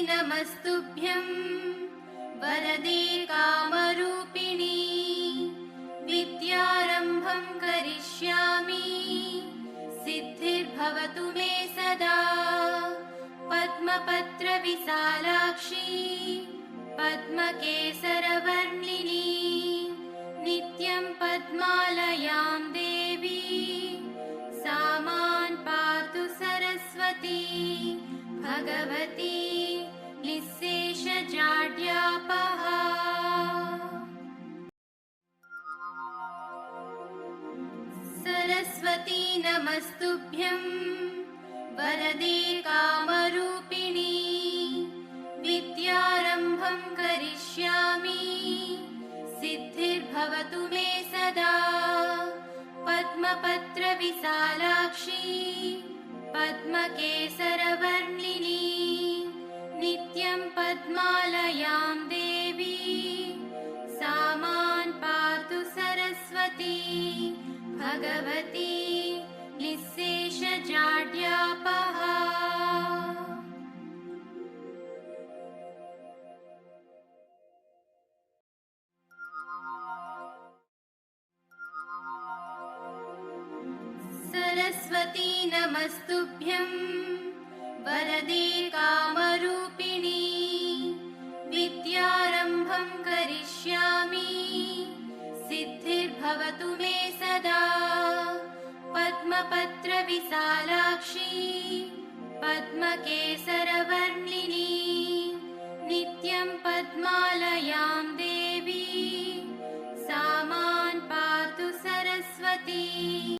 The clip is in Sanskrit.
नमस्तुभ्यं वरदे कामरूपिणी विद्यारम्भं करिष्यामि सिद्धिर्भवतु मे सदा पद्मपत्रविशालाक्षी पद्मकेसरवर्णिनी नित्यं पद्मालयां देवी सा मां पातु सरस्वती भगवती निःशेषजाड्यापहा। सरस्वती नमस्तुभ्यं वरदे कामरूपिणी विद्यारम्भं करिष्यामि सिद्धिर्भवतु मे सदा पद्मपत्रविशालाक्षी पद्मकेसरवर्णिनी नित्यं पद्मालयां देवी सा मां पातु सरस्वती भगवती निःशेषजाड्यापहा। सरस्वती नमस्तुभ्यं वरदे कामरूपिणी विद्यारम्भं करिष्यामि सिद्धिर्भवतु मे सदा पद्मपत्रविशालाक्षी पद्मकेसरवर्णिनी नित्यं पद्मालयां देवी सा मां पातु सरस्वती।